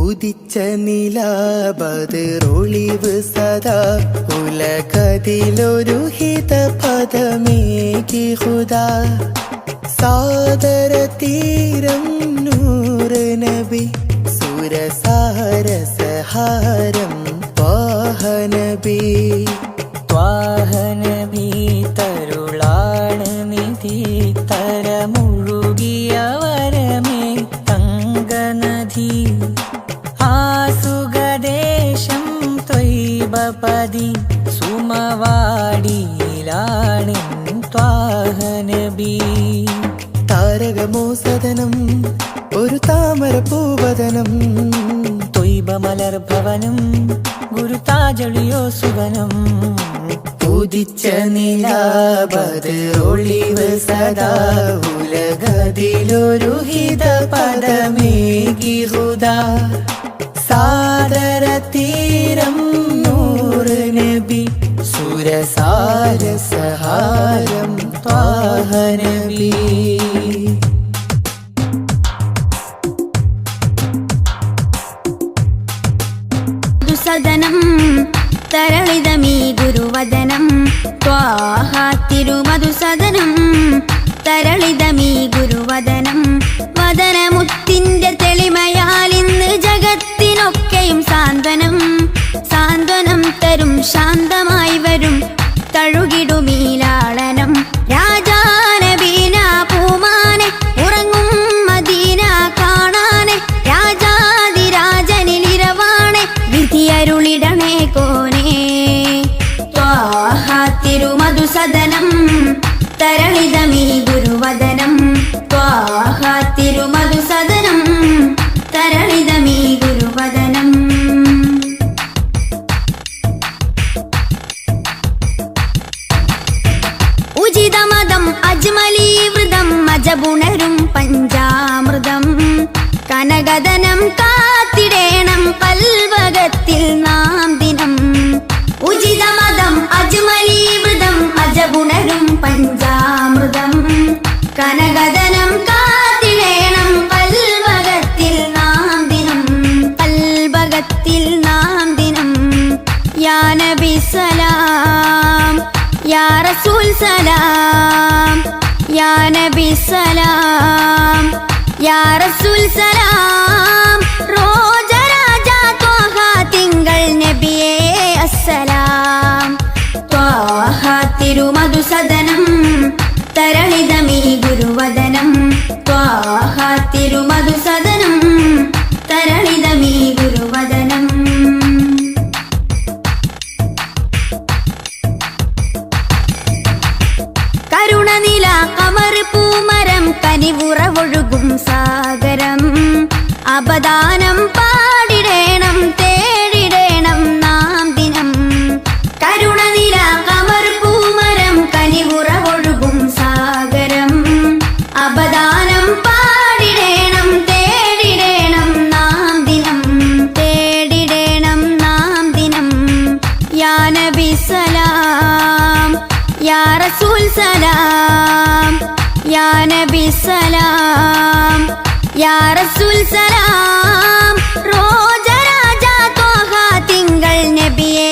ഉദിച്ച നിലാബദ്റൊളിവ് സദാ ഉലകതിലൊരു ഹിതപദമേകി ഹുദാ സാദര തീരം നൂറ് നബി സുരസാരസഹാരം ത്വാഹ നബി തരുളാണ് നിധി തരമുഴുകിയ വരമേ തങ്കനദി ആസുഖദേശം ത്വയ്ബപതി സുമവാടിയിലാണിൻ ത്വാഹ നബി താരകമോ സദനം ഒരു താമര പൂവദനം ത്വയ്ബ മലർഭവനം ഗുരുതാജളിയോ സുവനം ഉദിച്ച നിലാബദ്റൊളിവ് സദാ ഉലകതിലൊരു ഹിതപദമേകി ഹുദാ സാദര തീരം നൂറ് നബി സുരസാരസഹാരം ത്വാഹ നബി സദനം തരളിതമീ ഗുരുവദനം ത്വാഹ തിരുമധുസദനം തരളിതമീ ഗുരുവദനം വദനമുത്തിന്റെ തെളിമയാൽ ഇന്ന് ജഗത്തിനൊക്കെയും സാന്ത്വനം സാന്ത്വനം തരും ശാന്തമായി വരും തഴുകിടുമീലാളനം രാജാനബീന പൂമാനെ ഉറങ്ങും മദീന കാണാനെ രാജാതിരാജനിലിരവാണെ വിധിയരുളിടണേ കോനേ ത്വാഹ തിരുമധുസദനം തരളിതമീ ഗുരുവദനം ത്വാഹ തിരുമധുസദനം തരളിതമീ ഗുരുവദനം ഉചിതമതം അജ്മലീവൃതം അജബുണരും പഞ്ചാമൃതം കനകദനം കാത്തിടേണം കൽവകത്തിൽ നാം ദിനം ഉചിതമതം അജ്മലീവൃതം അജബുണരും പഞ്ചാമൃതം കനകദനം കാത്തിടേണം കൽവകത്തിൽ നാം ദിനം കൽവകത്തിൽ നാം ദിനം യാ നബി സലാം യാ റസൂൽ സലാം യാ നബി സലാം യാ റസൂൽ സലാം റോജരാജ ത്വാഹ തിങ്കൾ നബിയേ അസ്സലാം ത്വാഹ തിരുമധുസദനം തരളിതമീ ഗുരുവദനം ത്വാഹ തിരുമധുസദനം തരളിതമീ ഗുരുവദനം കരുണനില കമർ പൂമരം കനിവുറവൊഴുകും സാഗരം അപദാനം പാടിടേണം തേടിടേണം നാം ദിനം കരുണനില കമർ പൂമരം കനിവുറവൊഴുകും സാഗരം അപദാനം പാടിടേണം തേടിടേണം നാം ദിനം തേടിടേണം നാം ദിനം യാ നബി സലാം യാ റസൂൽ സലാം യാ നബി സലാം യാ റസൂൽ സലാം റോജരാജ ത്വാഹ തിങ്കൾ നബിയേ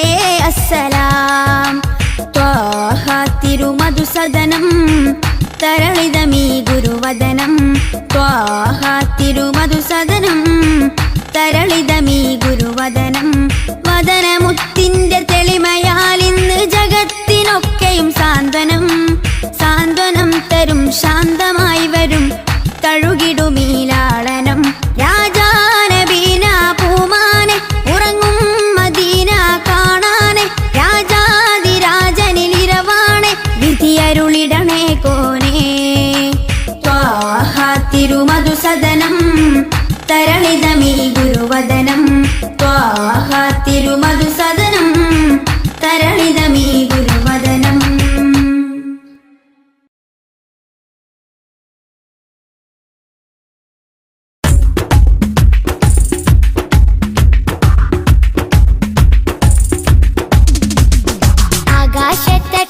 അസ്സലാം ത്വാഹ തിരുമധുസദനം തരളിതമീ ഗുരുവദനം ത്വാഹ തിരുമധുസദനം തരളിതമീ ഗുരുവദനം വദനമുത്തിന്റെ തെളിമയാൽ ഇന്ന് ജഗത്തിനൊക്കെയും സാന്ത്വനം സാന്ത്വനം തരും ശാന്തമായി വരും തഴുകിടുമീലാളനം രാജാനബീന പൂമാനെ ഉറങ്ങും മദീന കാണാനെ രാജാതിരാജനിലിരവാണെ വിധിയരുളിടണേ കോനേ ത്വാഹ തിരുമധുസദനം തരളിതമീ ഗുരുവദനം ത്വാഹ തിരുമധുസദനം തരളിതമീ ഗുരുവദനം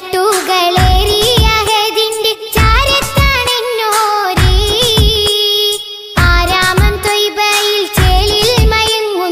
ആകാശത്തട്ടുകളേറിയ ഹദിന്റെ ചാരത്താണെന്നോരേ ആരാമം ത്വയ്ബയിൽ ചേലിൽ മയങ്ങും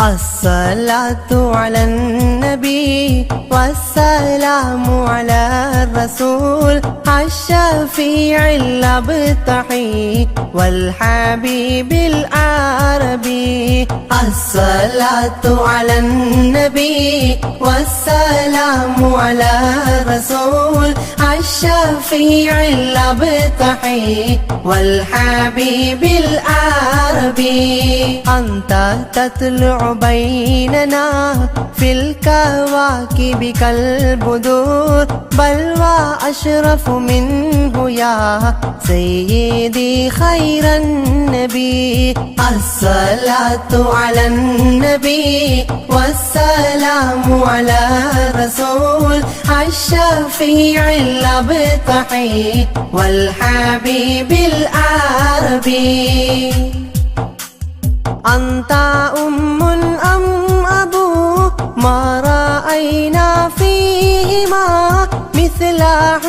الصلاة على النبي والسلام على الرسول الشفيع الأبتحي والحبيب العربي. الصلاة على النبي والسلام على الرسول الشفيع الأبتحي والحبيب العربي. أنت تطلع بيننا في الكواكب كالبدور بل وأشرف منه يا سيدي خير النبي. الصلاة على النبي والسلام على الرسول الشفيع الأبتحي والحبيب العربي. أنت أم أم أبو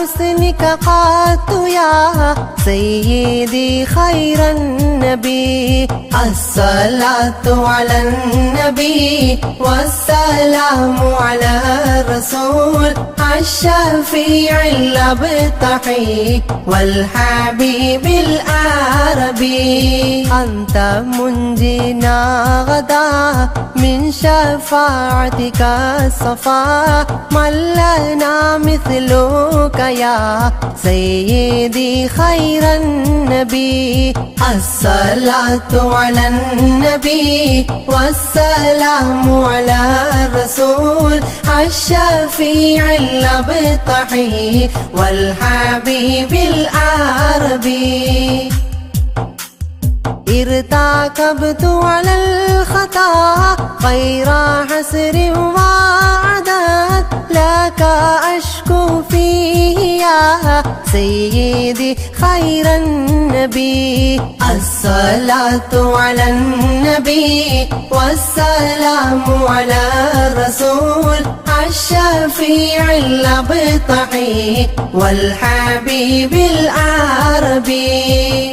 حسنك قدت يا سيدي خير النبي الصلاة على النبي والسلام على الرسول الشفيع الأبطحي والحبيب العربي أنت منجينا غدا من شفاعتك الصفا من لنا مثلك يا سيدي خير النبي الصلاة على النبي والسلام على الرسول الشفيع الأبطحي والحبيب العربي ارتكبت على الخطا غير حسر وعدد لك أشكو فيه يا سيدي خير النبي الصلاة على النبي والسلام على الرسول الشفيع الأبطحي والحبيب العربي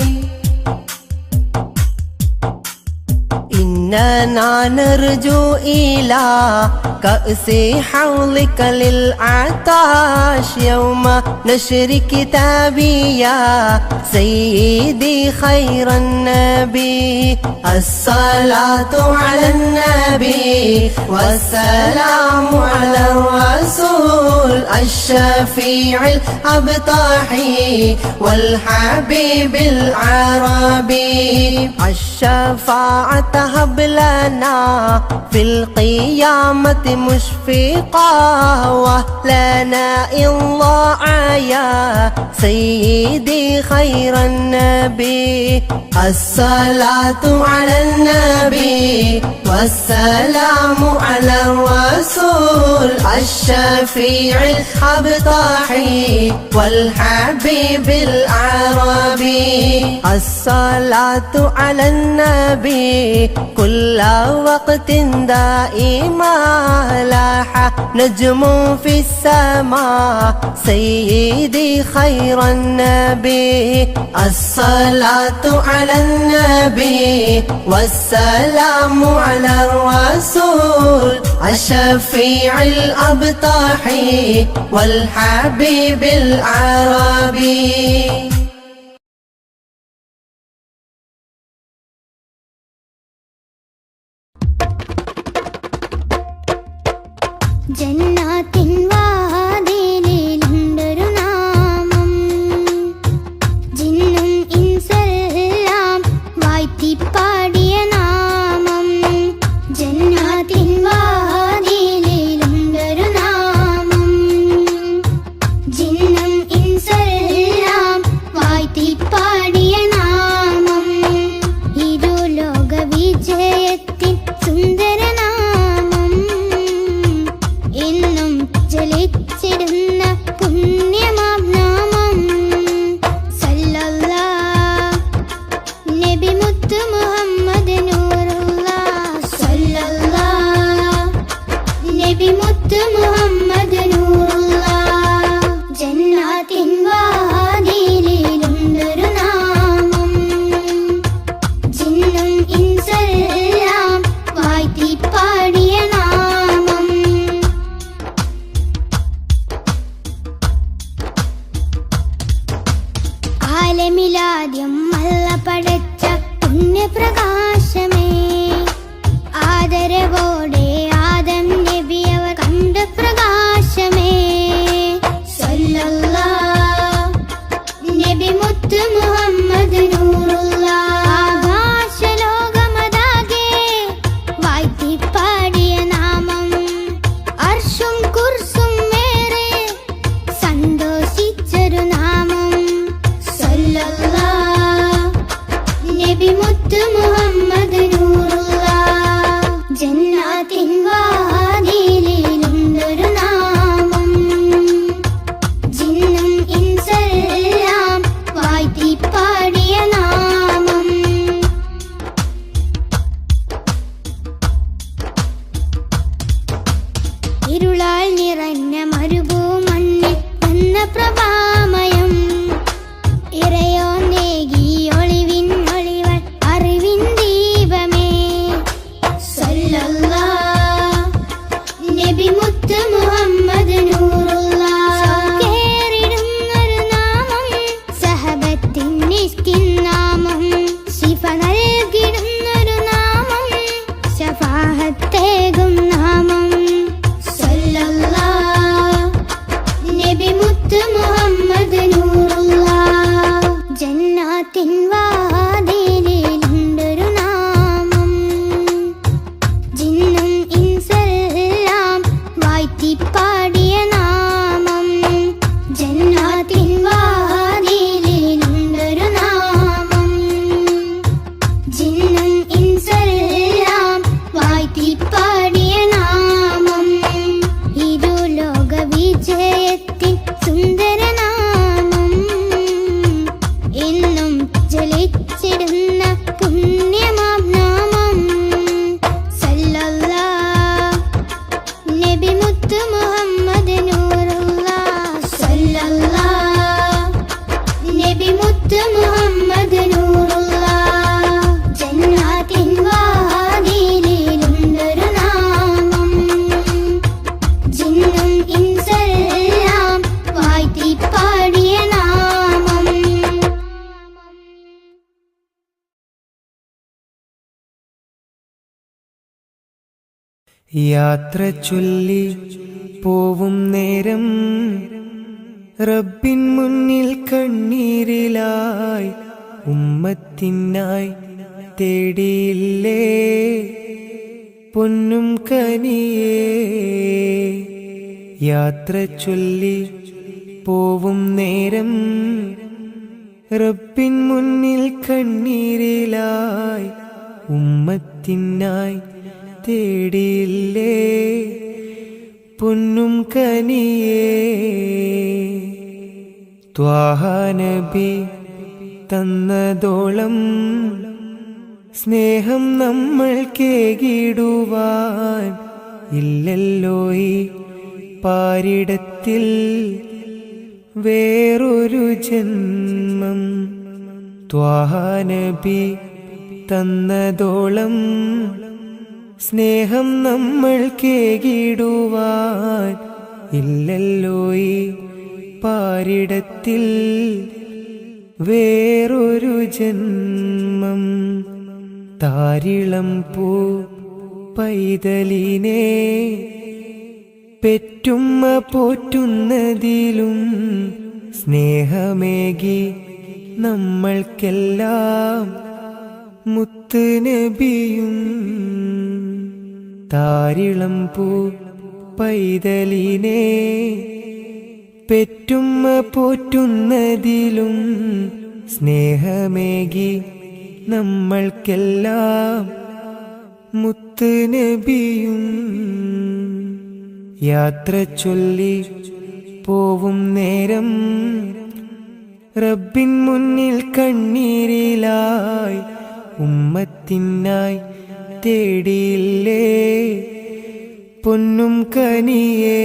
إننا نرجو إلى كأس حوضك للعطاش يوم نشر كتابي يا سيدي خير النبي الصلاة على النبي والسلام على الرسول الشفيع الأبطحي والحبيب العربي الشفاعة هب لنا في القيامة مشفقا ولنا الله يا سيدي خير النبي الصلاة على النبي والسلام على الرسول الشفيع الأبطحي والحبيب العربي الصلاة على النبي كل وقت دائما لاح نجم في السماء سيدي خير النبي الصلاة على النبي والسلام على الرسول الشفيع الأبطحي والحبيب العربي ജന്നാത്തിൻ വാതിലിലുണ്ടൊരു നാമം ജിന്നും ഇൻസെല്ലാം വാഴ്ത്തിപ്പാടിയ നാമം ജന്നാത്തിൻ വാതിലിലുണ്ടൊരു നാമം ജിന്നും ഇൻസെല്ലാം വാഴ്ത്തിപ്പാടിയ നാമം ഇരു ലോക വിജയത്തിൻ സുന്ദര എന്നും ജലിച്ചിടുന്ന പുണ്യമാം നാമം സല്ലല്ലാഹ് നബി മുത്ത് മുഹമ്മദ് നൂറുല്ലാഹ് സല്ലല്ലാഹ് നബി മുത്ത് മുഹമ്മദ് നൂറുല്ലാഹ് ജന്നാത്തിൻ വാതിലിലുണ്ടൊരു നാമം ജിന്നും ഇൻസെല്ലാം വാഴ്ത്തിപ്പാടിയ നാമം ആലമിലാദ്യം അല്ല പടച്ച പുണ്യപ്രകാശമേ ആദരവോടെ ആദം നബി അവർ കണ്ട പ്രകാശമേ സല്ലല്ലാഹ് നബി മുത്ത് മുഹമ്മദ് നൂറുല്ലാഹ് ആകാശലോകമതാകെ വാഴ്ത്തിപ്പാടിയ നാമം അർശും കുർസും മേറെ സന്തോഷിച്ചൊരു നാമം സല്ലല്ലാഹ് നബി മുത്ത് മുഹമ്മദ് നൂറുല്ലാഹ് ജന്നാത്തിൻ വാതിലിലുണ്ടൊരു നാമം ജിന്നും ഇൻസെല്ലാം വാഴ്ത്തിപ്പാടിയ നാമം ഇരുളാൽ നിറഞ്ഞ മരുഭൂമണ്ണിൽ വന്ന പ്രഭാമയം ഇറയോ നേകി ഒളിവിൻ ഒളിവൻ അറിവിൻ ദീപമേ സല്ലല്ലാഹ് നബി മുത്ത് മുഹമ്മദ് നൂറുല്ലാഹ് കേറിടുന്നൊരു നാമം സഹബത്തിൻ നിസ്കിൻ നാമം ശിഫ നൽകിടുന്നൊരു നാമം ശഫാഅത്തേകും നാമം സല്ലല്ലാഹ് നബി മുത്ത് മുഹമ്മദ് നൂറുല്ലാഹ് ജന്നാത്തിൻ വാതിലിലുണ്ടൊരു നാമം ജിന്നും ഇൻസെല്ലാം വാഴ്ത്തിപ്പാടിയ നാമം ജന്നാത്തിൻ വാതിലിലുണ്ടൊരു നാമം ജിന്നും ഇൻസെല്ലാം വാഴ്ത്തിപ്പാടിയ നാമം ഇരു ലോക വിജയത്തിൻ സുന്ദര നാമം എന്നും ജ്വലിച്ചിടുന്ന പുണ്യമാം നാമം സല്ലല്ലാഹ് നബി മുത്ത് മുഹമ്മദ് നൂറുല്ലാഹ് സല്ലല്ലാഹ് നബി മുത്ത് മുഹമ്മദ് നൂറുല്ലാഹ് ജന്നാത്തിൻ വാതിലിലുണ്ടൊരു നാമം ജിന്നും ഇൻസെല്ലാം വാഴ്ത്തിപ്പാടിയ നാമം യാത്ര ചൊല്ലി പോവും നേരം റബ്ബിൻ മുന്നിൽ കണ്ണീരിലായി ഉമ്മത്തിനായി തേടിയില്ലേ പൊന്നും കനിയേ യാത്ര ചൊല്ലി പോവും നേരം റബ്ബിൻ മുന്നിൽ കണ്ണീരിലായി ഉമ്മത്തിനായി തേടിയില്ലേ പൊന്നും കനിയേ ത്വാഹ നബി തന്നതോളം സ്നേഹം നമ്മൾ കേകിടുവാൻ ഇല്ലല്ലോ ഈ പാരിടത്തിൽ വേറൊരു ജന്മം ത്വാഹ നബി തന്നതോളം സ്നേഹം നമ്മൾ കേകിടുവാൻ ഇല്ലല്ലോ ഈ പാരിടത്തിൽ വേറൊരു ജന്മം താരിളം പൂ പൈതലിനെ പെറ്റുമ്മ പോറ്റുന്നതിലും സ്നേഹമേകി നമ്മൾക്കെല്ലാം മുത്ത് നബിയും താരിളം പൂ പൈതലിനെ പെറ്റുമ്മ പോറ്റുന്നതിലും സ്നേഹമേകി നമ്മൾക്കെല്ലാം മുത്ത് നബിയും യാത്ര ചൊല്ലി പോവും നേരം റബ്ബിൻ മുന്നിൽ കണ്ണീരിലായി ഉമ്മത്തിനായി തേടിയില്ലേ പൊന്നും കനിയേ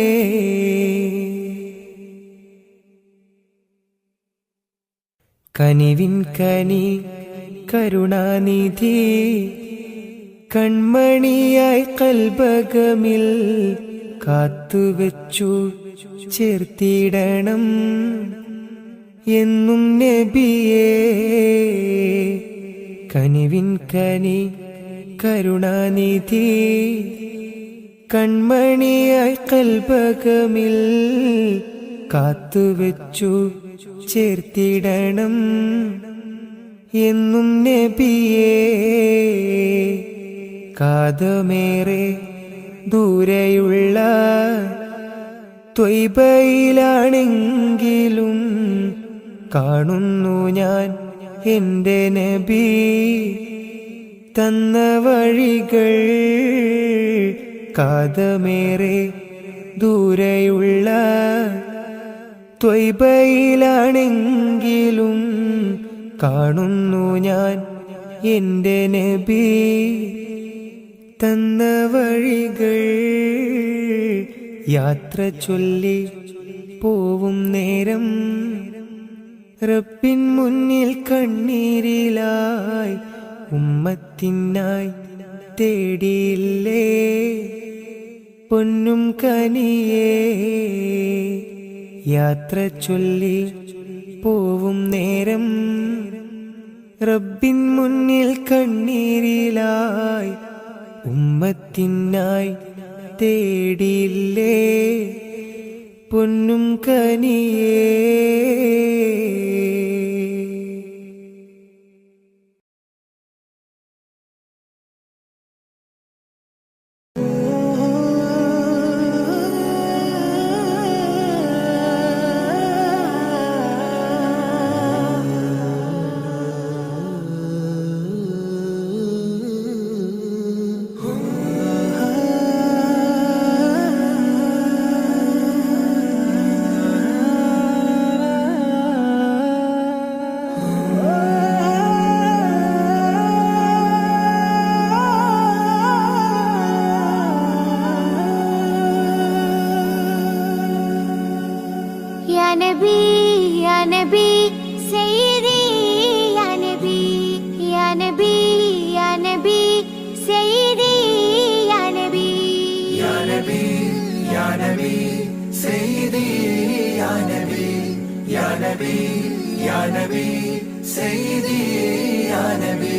കനിവിൻ കനി കരുണാനിധി കൺമണിയായി കൽബകമിൽ കാത്തുവെച്ചു ചേർത്തിടണം എന്നും നബിയേ കനിവിൻ കനി കരുണാനിധി കൺമണിയായി കൽബകമിൽ കാത്തുവെച്ചു ചേർത്തിടണം എന്നും നബിയേ കാതമേറെ ദൂരെയുള്ള ത്വയ്ബയിലാണെങ്കിലും കാണുന്നു ഞാൻ എൻ്റെ നബി തന്ന വഴികൾ കാതമേറെ ദൂരെയുള്ള ത്വയ്ബയിലാണെങ്കിലും കാണുന്നു ഞാൻ എൻ്റെ നബി തന്ന വഴികൾ യാത്ര ചൊല്ലി പോവും നേരം റബ്ബിൻ മുന്നിൽ കണ്ണീരിലായി ഉമ്മത്തിനായി തേടിയില്ലേ പൊന്നും കനിയേ. യാത്ര ചൊല്ലി പോവും നേരം റബ്ബിൻ മുന്നിൽ കണ്ണീരിലായി ഉമ്മത്തിനായി തേടിയില്ലേ പൊന്നും കനിയേ. Ya Nabi Sayyidi Ya Nabi Ya Nabi Ya Nabi Sayyidi Ya Nabi Ya Nabi Ya Nabi Sayyidi Ya Nabi Ya Nabi Ya Nabi Sayyidi Ya Nabi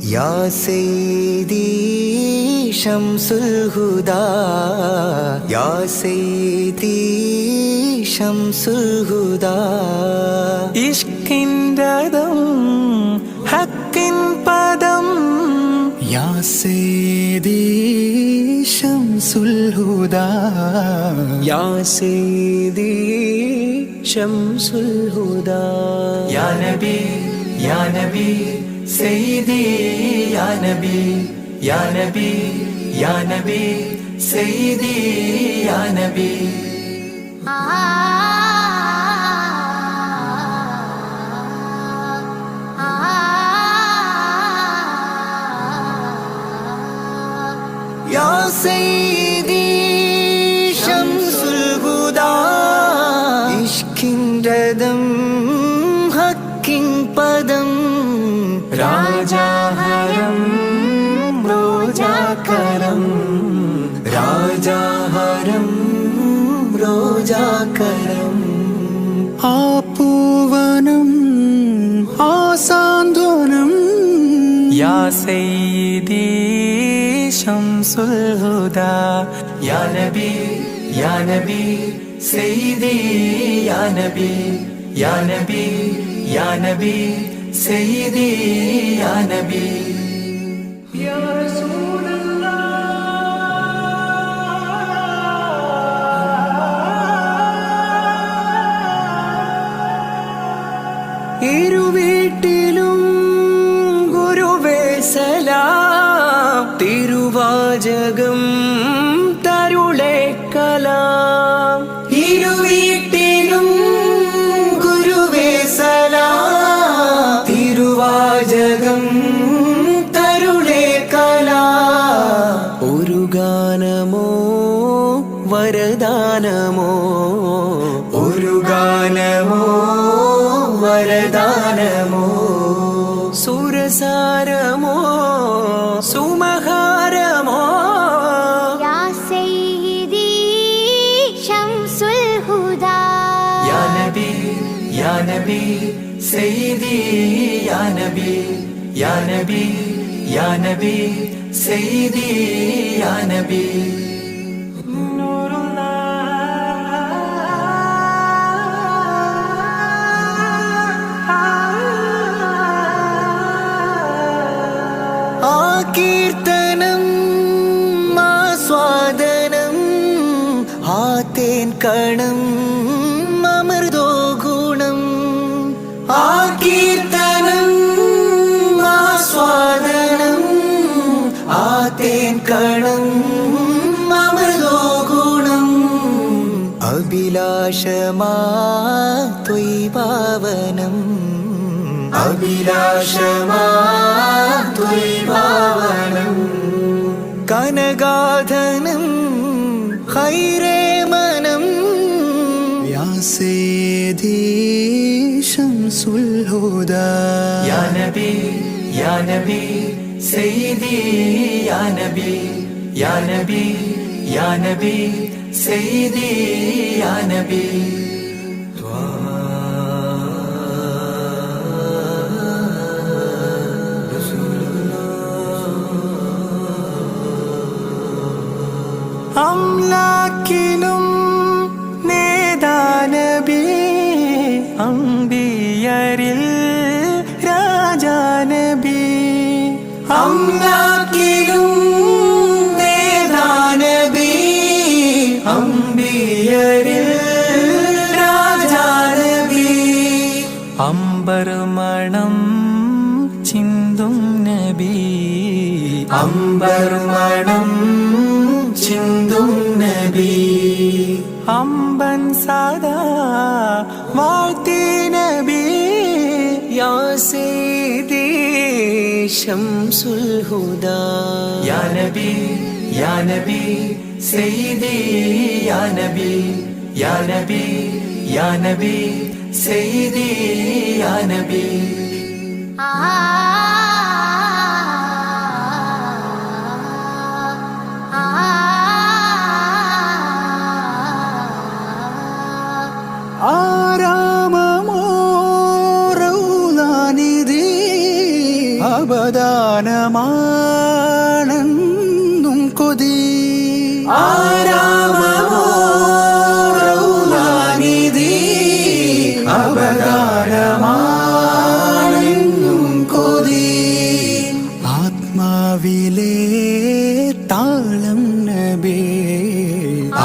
Ya Sayyidi Shamsul Huda Ya Sayyidi Shamsul Huda ഇഷ്കിൻ്റെതും ഹക്കിൻ പദം Ya Sayyidi Shamsul Huda യാ സയ്യിദി Shamsul Huda. Ya Nabi Ya Nabi Sayyidi Ya Nabi Ya Nabi Ya Nabi Sayyidi Ya Nabi Ya Sayyidi Shamsul Huda ഇഷ്കിൻ്റെതും ഹക്കിൻ പദം രാജാഹരം റോജാകരം രാജാഹരം റോജാകരം ആ പൂവനം ആ സാന്ത്വനം യാ സയ്യിദി Shamsul Huda. Ya Nabi Ya Nabi Sayyidi Ya Nabi Ya Nabi Ya Nabi Sayyidi Ya Nabi Ya Rasulallah ഇരുവീട്ടിലും ഗുരുവേ സലാം തിരുവാചകം തരുളേ കലാം. ഇരുവീട്ടിലും ഗുരുവേ സലാം തിരുവാചകം തരുളേ കലാം. ഒരു ഗാനമോ വരദാനമോ ഒരു ഗാനമോ വരദാനമോ സുരസാരമോ സുമഹാരമോ Ya Sayyidi Shamsul Huda Ya Nabi Ya Nabi Sayyidi Ya Nabi Ya Nabi Ya Nabi Sayyidi Ya Nabi ആ കീർത്തനം ആസ്വാദനം ആ തേൻ കണം അമൃതോ ഗുണം. ആ കീർത്തനം ആസ്വാദനം ആ തേൻ കണം അമൃതോ ഗുണം. അഭിലാഷമാ ത്വയ്പാവനം അഭിലാഷമാ ത്വയ്പാവനം കനകാധനം ഹൈരേ മനം سيدي شمس الهدى يا نبي يا نبي سيدي يا نبي يا نبي يا نبي سيدي يا نبي അംലാക്കിലും നേദാനബി അംബിയരിൽ രാജാനബി അംലാക്കിലും നേദാനബി അംബിയരിൽ രാജാനബി അംബർ മണം ചിന്തും നബി അംബർ മണം ചിന്തും നബി അമ്പൻ സദാ വാഴ്ത്തി നബി യാ സയ്യിദി ശംസുൽ ഹുദാ يا نبي يا نبي سيدي يا نبي يا نبي يا نبي سيدي يا نبي ആരാമമോ റൗളാനിധി അബദാനമാണെന്നും കൊതി ആരാമമോ റൗളാനിധി അബദാനമാണെന്നും കൊതി ആത്മാവിലെ താളം നബി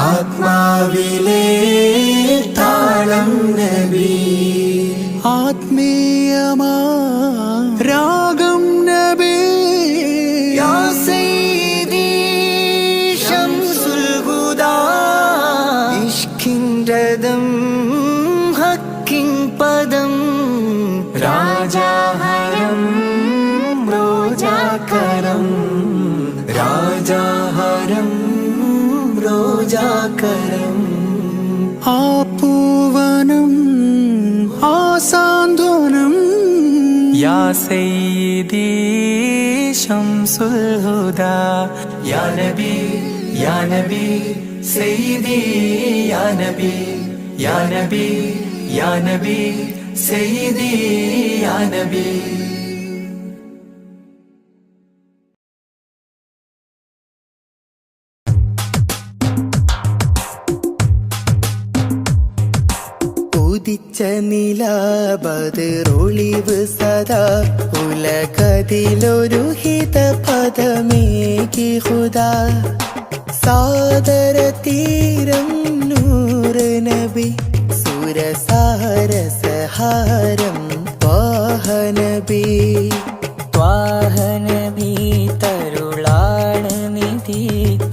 ആത്മാവിലെ താളം നബി ആത്മീയമാ രാഗം നബി യാ സയ്യിദി ശംസുൽ ഹുദാ ഇഷ്കിൻ രഥം ഹക്കിൻ പദം രാജാഹരം റോജാകരം രാജാഹരം റോജാകരം ആ പൂവനം ആ സാന്ത്വനം യാ സയ്യിദി ശംസുൽ ഹുദാ يا نبي يا نبي سيدي يا نبي يا نبي يا نبي سيدي يا نبي ഉദിച്ച നിലാബദറൊളിവ് സദാ ഉലകതിലൊരു ഹിത പദമേകി ഹുദാ സാദര തീരം നൂറ് നബി സുരസാരസഹാരം ത്വാഹനബി ത്വാഹനബി തരുളാണ് നിധി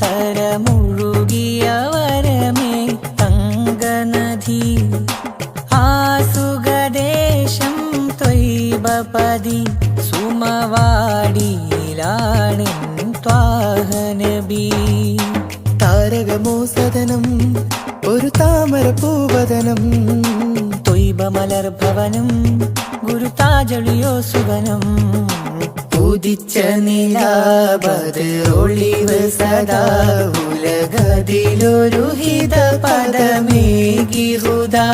തരമുഴുകിയ വരമേ തങ്കനദി ആസുഗദേശം ത്വയ്ബപതി സുമവാടിയിലാണിൻ ത്വാഹനബി താരകമോ സദനം ഒരു താമര പൂവദനം ത്വയ്ബമലർ ഭവനം ഗുരുതാജളിയോ സുവനം ഉദിച്ച നിലാബദറൊളിവ് സദാ ഉലകതിലൊരു ഹിത പദമേകി ഹുദാ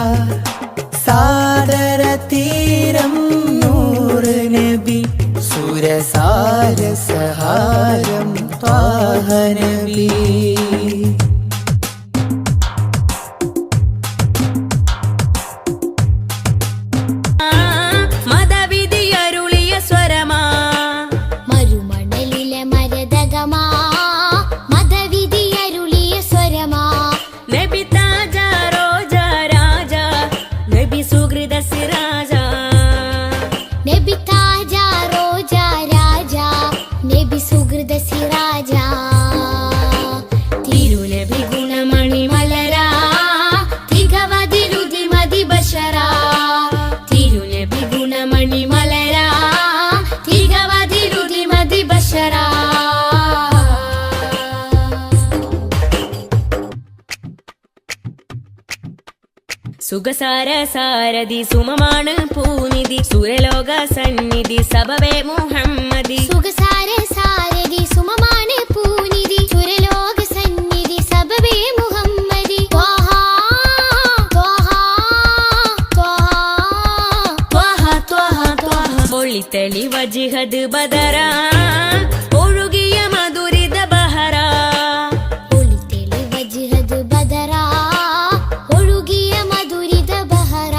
സാദര തീരം നൂറ് നബി സുരസാരസഹാരം ത്വാഹനബി മതവിധിയരുളിയ സ്വരമാ മരുമണലിലെ മരതകമാ മതവിധിയരുളിയ സ്വരമാ നബി താജ റോജ രാജ നബി സുഹൃത സിരാജ നബി താജ റോജ രാജ നബി സുഹൃദ സിരാജ സുഖസാര സാരഥി സുമമാണ് പൂനിധി സുരലോക സന്നിധി സബവേ മുഹമ്മദി സുഖസാര സാരഥി സുമമാണ് പൂനിധി സുരലോക സന്നിധി സബബേ മുഹമ്മദി ത്വാഹ ത്വാഹ ത്വാഹ ത്വാഹ ത്വാഹ ഒളിത്തളി വജിഹദ് ബദറ ഒഴുകിയ മധുരിത ബഹറ ഒളിതെളി വജ്ഹദ് ബദറ ഒഴുകിയ മധുരിത ബഹറ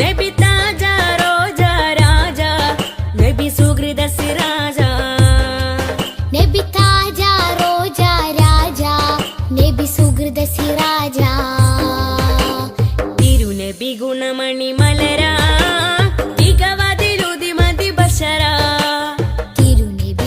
നബി താജ റോജ രാജ നബി സുഹൃദ സിരാജ നബി താജ റോജ രാജ നബി സുഹൃദ സിരാജ തിരുനബി ഗുണമണി മലര തികവതിലുതി മതി ബഷര തിരുനബി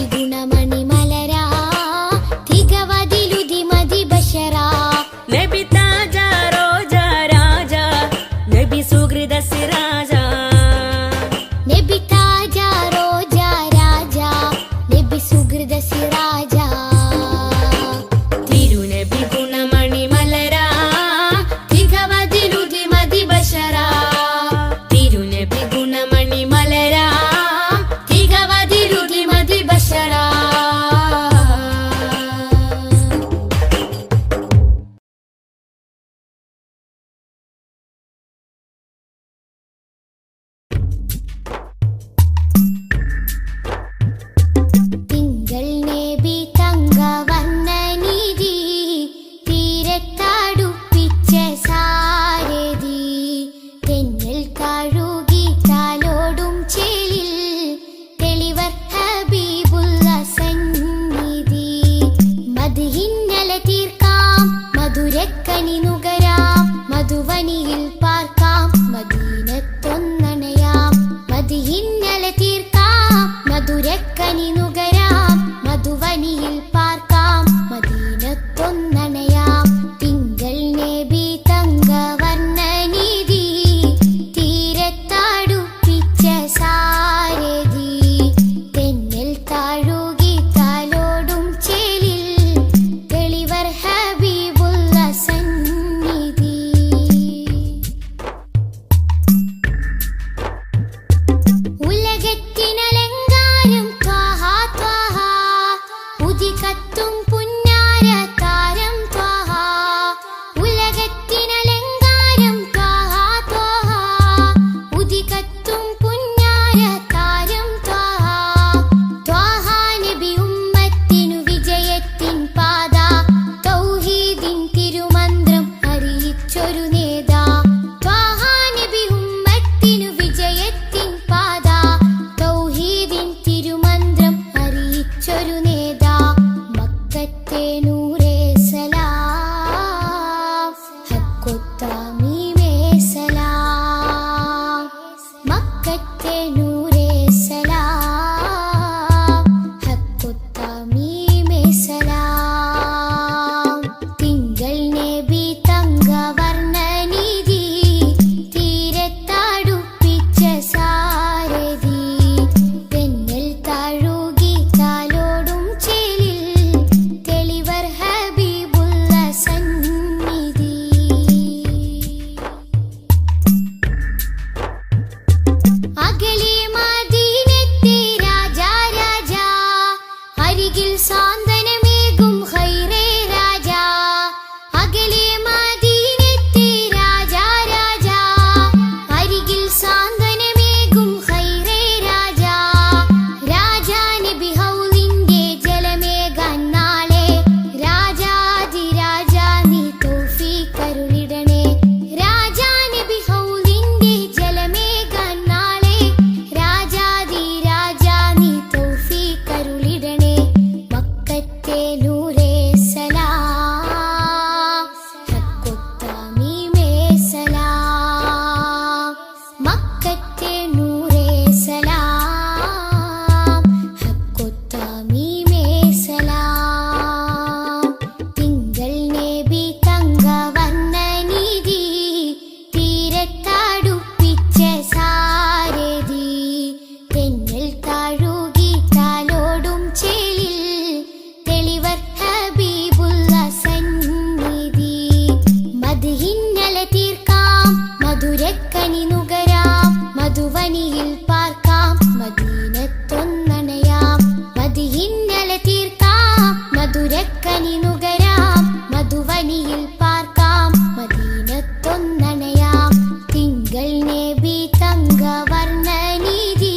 കടലിൽ പാർക്കാം മദീനത്തൊന്നണയാം തിങ്കൾ നബി തങ്കവർണ്ണ നിധി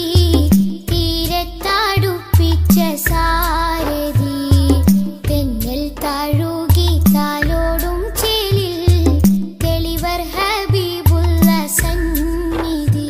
തീരത്തടുപ്പിച്ച സാരഥി തെന്നൽ തഴുകി താലോടും ചേലിൽ തെളിവർ ഹബീബുള്ള സന്നിധി.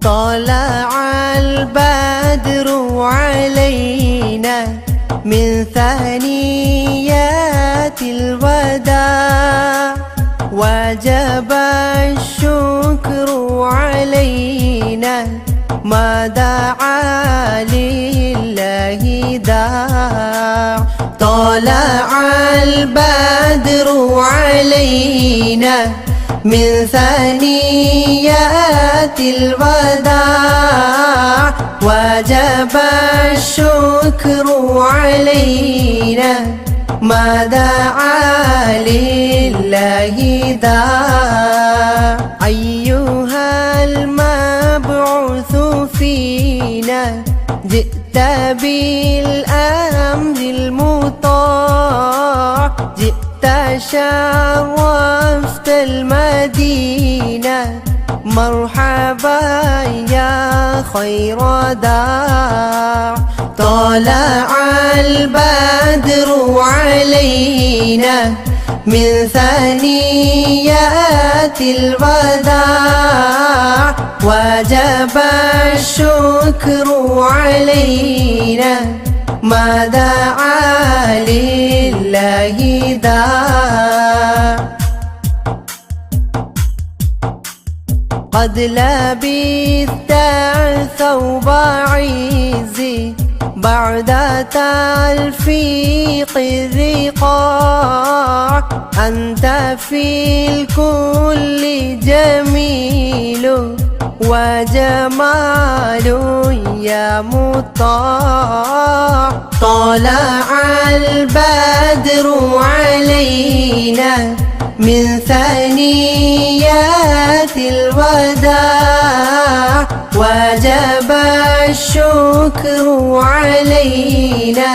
طلع البدر علينا من ثنيات الوداع وجب الشكر علينا ما دعا لله داع طلع البدر علينا من ثنيات الوداع وجب الشكر علينا ما دعا لله داع أيها المبعوث فينا جئت بالأمر المطاع جئت شرفت المدينة مرحبا يا خير داع طلع البدر علينا من ثنيات الوداع وجب الشكر علينا ما دعا لله داع قد لبثت ثوب عزي بعد تلفيق الرقاع أنت في الكل جميل وجمال يا مطاع طلع البدر علينا من ثنيات الوداع وجب الشكر علينا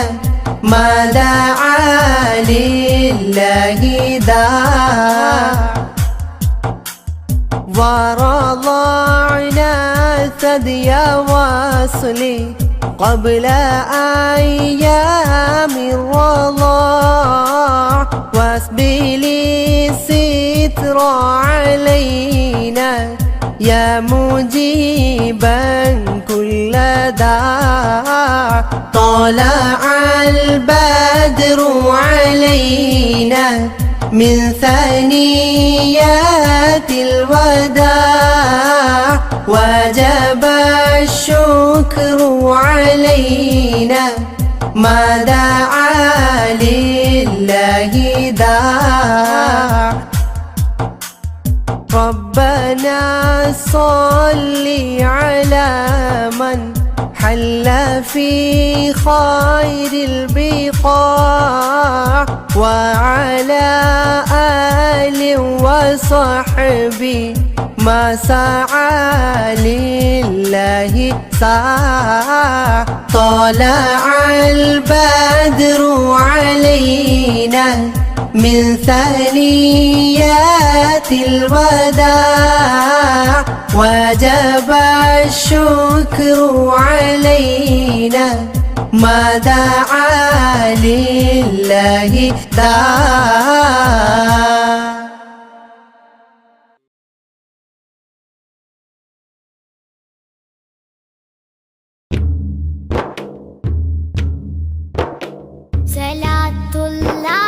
ما دعا لله داع ورضعنا ثدي وصلي قبل أيام الرضاع واسبل الستر علينا يا مجيبا كل داع طلع البدر علينا من ثنيات الوداع وجب الشكر علينا ما دعا لله داع ربنا صل على من حل في خير البقاع وعلى آل وصحبه ما سعى لله ساع طلع البدر علينا من ثنيات الوداع وجب الشكر علينا ما دعا لله داع സലാത്തുല്ലാ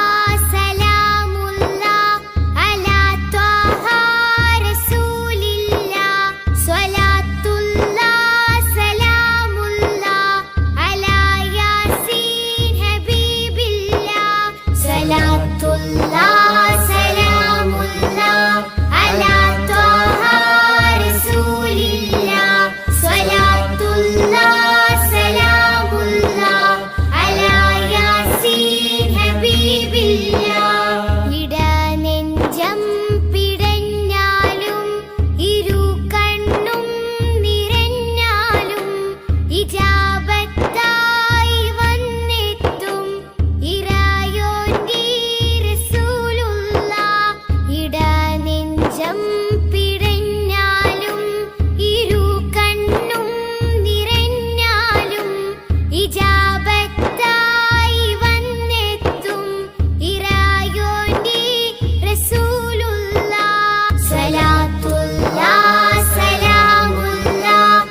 സലാമുല്ലാ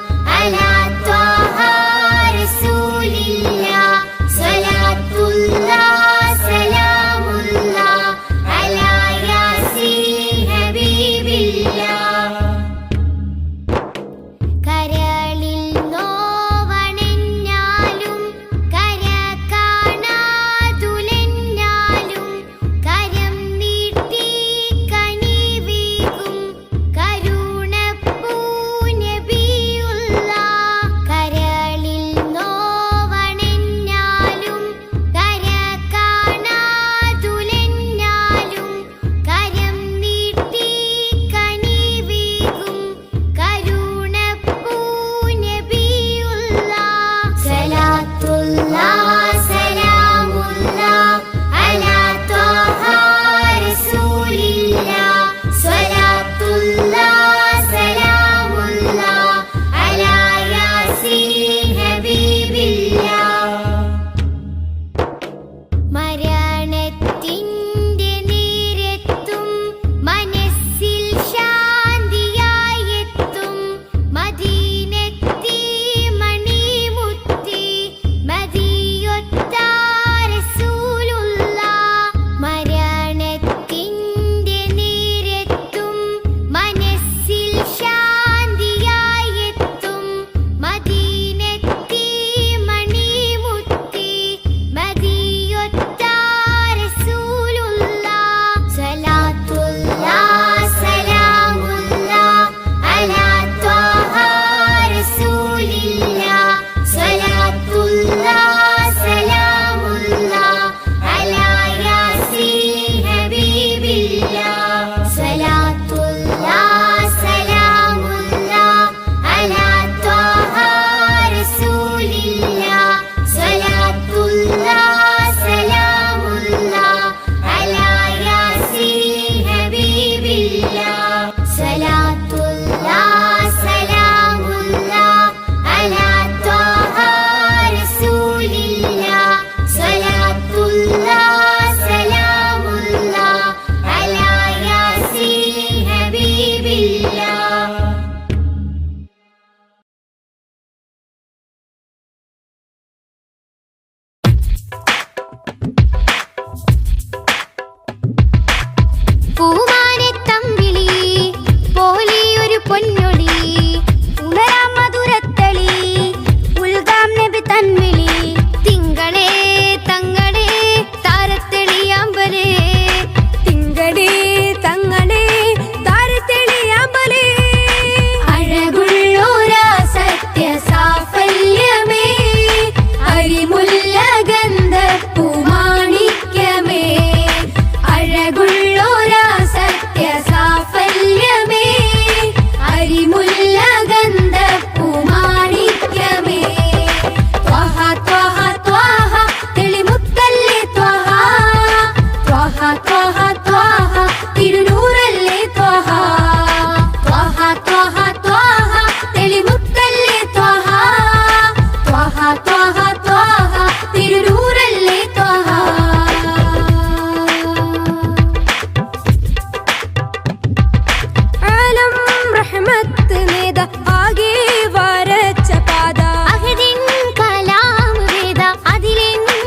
റഹ്മത്ത് നേത ആകെ വരച്ച പാത അഹദിൻ കലാം വേദ അതിലെന്നെ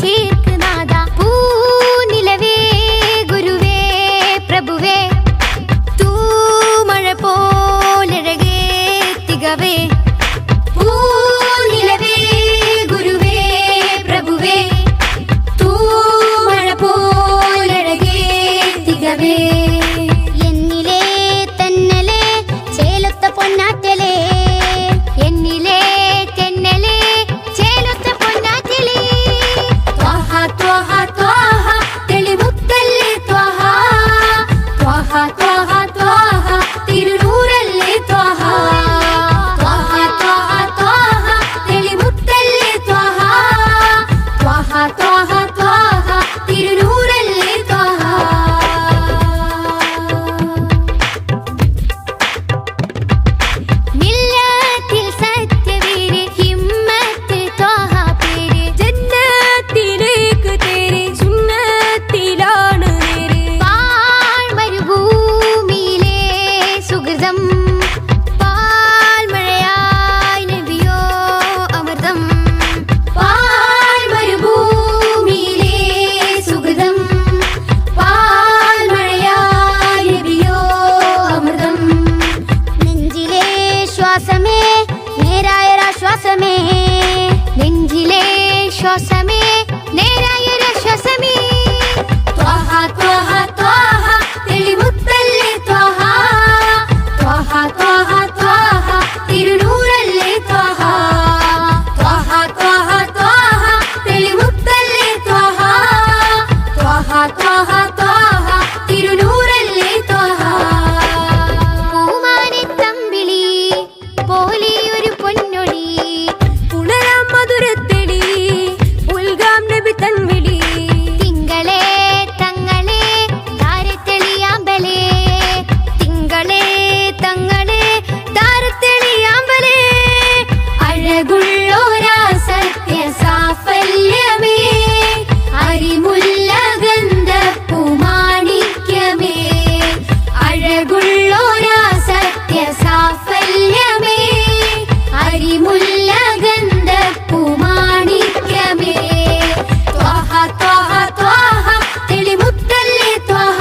ചേർക്കുനാഥ പൂനിലവേ ഗുരുവേ പ്രഭുവേ തൂ മഴ പോലഴകേ തികവേ പൂനിലവേ ഗുരുവേ പ്രഭുവേ തൂ മഴ പോലഴകേ തികവേ എന്നിലേ തന്നലേ ചേലൊത്ത പൊന്നാറ്റലേ എന്നിലേ തെന്നലേ ചേലൊത്ത പൊന്നാറ്റലേ ത്വഹ ത്വഹ ത്വഹ തെളിമുത്തല്ലേ ത്വഹ ത്വഹ ത്വഹ ത്വഹ തിരുനൂറല്ലേ ത്വഹ ത്വഹ ത്വഹ ത്വഹ തെളിമുത്തല്ലേ ത്വഹ ത്വഹ ത്വഹ ത്വഹ തിരുനൂറല്ലേ ത്വഹ മില്ലത്തിൽ സത്യവീര് ഹിമ്മത്ത് ത്വഹ പേര് ജന്നത്തിലേക്ക് തേരെ സുന്നത്തിലാണ് നേരെ പാഴ്മരുഭൂമിയിലെ സുഹൃതം പാൽമഴയായി നബിയോ അമൃതം പാഴ്മരുഭൂമിയിലെ സുഹൃതം പാൽമഴയായി നബിയോ അമൃതം നെഞ്ചിലെ ശ്വാസമേ നേരായൊരാശ്വാസമേ നെഞ്ചിലെ ശ്വാസമേ നേരായൊരാശ്വാസമേ ത്വഹ ത്വഹ ത്വഹ തെളിമുത്തല്ലേ ത്വഹ ത്വഹ ത്വഹ ത്വഹ തിരുനൂറല്ലേ ത്വഹ ത്വഹ ത്വഹ ത്വഹ തെളിമുത്തല്ലേ ത്വഹ ത്വഹ ത്വഹ ത്വഹ തിരുനൂറല്ലേ ത്വഹ പൂമാനെ തമ്പിളി പോലെയൊരു പൊന്നൊളി ഉണരാം മധുരത്തെടി ഉൽഗാം നബി തൻവിളി തിങ്കളേ തങ്ങളെ താരത്തെളിയാമ്പലേ തിങ്കളേ തങ്ങളെ താരത്തെളിയാമ്പലേ അഴകുള്ളോരാ സത്യ സാഫല്യമേ അരിമുല്ല ഗന്ധപ്പൂമാണിക്യമേ അഴകുള്ളോരാ സത്യ സാഫല്യമേ അരിമുല്ല ഗന്ധപ്പൂമാണിക്യമേ ത്വഹ ത്വഹ ത്വഹ തെളിമുത്തല്ലേ ത്വഹ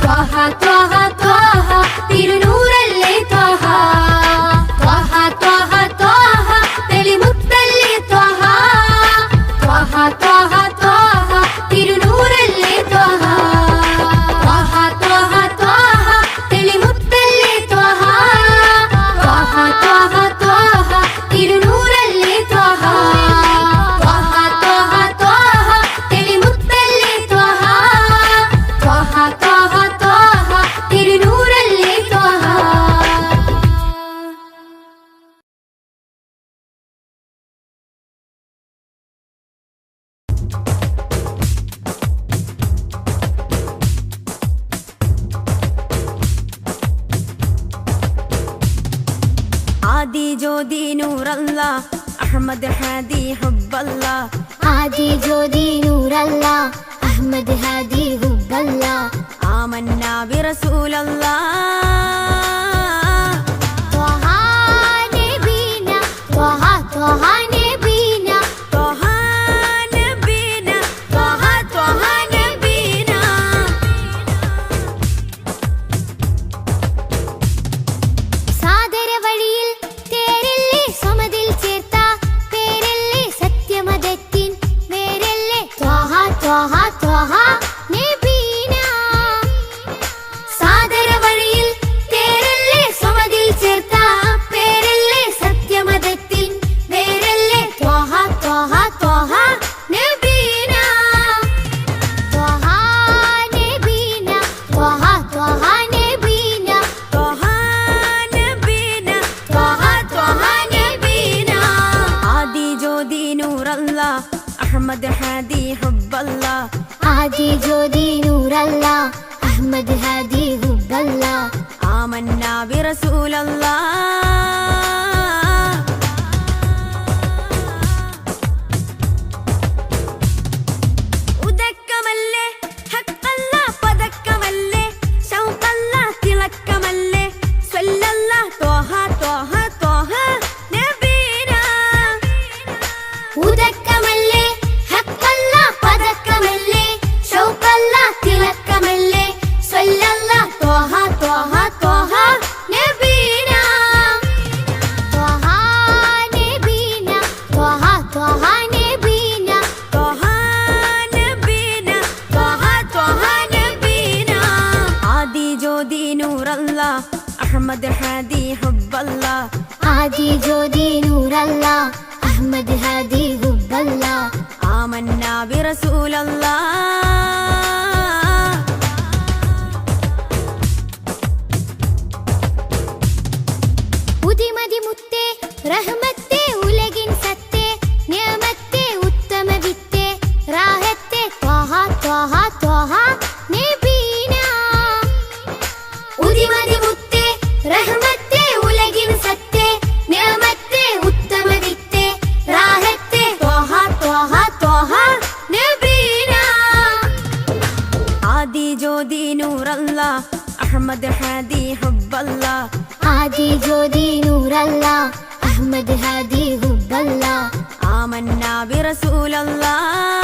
ത്വഹ ത്വഹ ത്വഹ തിരുനൂറല്ലേ ത്വഹ ത്വഹ ത്വഹ ത്വഹ തെളിമുത്തല്ലേ ത്വഹ ത്വഹ ത്വഹ ത്വഹ തിരുനൂറല്ലേ ത്വഹ ത്വഹ ത്വഹ ത്വഹ തെളിമുത്തല്ലേ ത്വഹ ത്വഹ ത്വഹ ത്വഹ തിരുനൂറല്ലേ ത്വഹ ത്വഹ ത്വഹ ത്വഹ തെളിമുത്തല്ലേ ത്വഹ ത്വഹ ത്വഹ ത്വഹ തിരുനൂറല്ലേ ത്വഹ ആദി ജ്യോതി നൂറല്ല അഹമ്മദ് ഹാദി ഹുബ്ബല്ല ആദി ജ്യോതി നൂറല്ല അഹമ്മദ് ഹാദി ഹുബ്ബല്ല ആമന്നാ ബിറസൂലല്ലാ ത്വഹ നബീന ത്വഹ ത്വഹ നബീന ത്വഹ നബീന ത്വഹ ത്വഹ നബീന സാദര വഴിയിൽ തേരല്ലേ സമതിൽ ചേർത്ത പേരല്ലേ സത്യമതത്തിൻ വേരല്ലേ ത്വഹ ത്വഹ ത്വഹ നബീന സാദര വഴിയിൽ തേരല്ലേ സമതിൽ ചേർത്ത പേരല്ലേ സത്യമതത്തിൻ വേരല്ലേ ത്വഹ ത്വഹ ത്വഹ നബീന ത്വഹ നബീന ത്വഹ ത്വഹ നബീന ത്വഹ നബീന ത്വഹ ത്വഹ നബീന ആദി ജ്യോതി നൂറല്ല അഹമ്മദ് ഹാദി ഹുബ്ബല്ല ആദി ജ്യോതി നൂറല്ല അഹമ്മദ് ഹാദി ഹുബ്ബല്ല ആമന്നാ ബിറസൂലല്ലാ ഉദക്കമല്ലേ ഹക്കല്ല പദക്കമല്ലേ ശൗക്കല്ല തിളക്കമല്ലേ സ്വല്ല نور الله أحمد هادي حب الله ആദി ജ്യോതി നൂറല്ല അഹ്മദ് ഹാദി ഹുബ്ബല്ല آمنا برسول الله ഉദിമതി മുത്തേ റഹ്മത്തേ ഉലകിൻ സത്തേ നിയമത്തേ ഉത്തമ വിത്തേ റാഹത്തേ ത്വഹ ത്വഹ ത്വഹ നബീന ഉദിമതി മുത്തേ റഹ്മത്തേ ഉലകിൻ സത്തേ നിയമത്തേ ഉത്തമ വിത്തേ റാഹത്തേ ത്വഹ ത്വഹ ത്വഹ നബീന ആദി ജ്യോതി നൂർ الله أحمد هادي حب الله ആദി ജ്യോതി നൂറല്ല അഹ്മദ് ഹാദി ഹുബ്ബല്ല آمنا برسول الله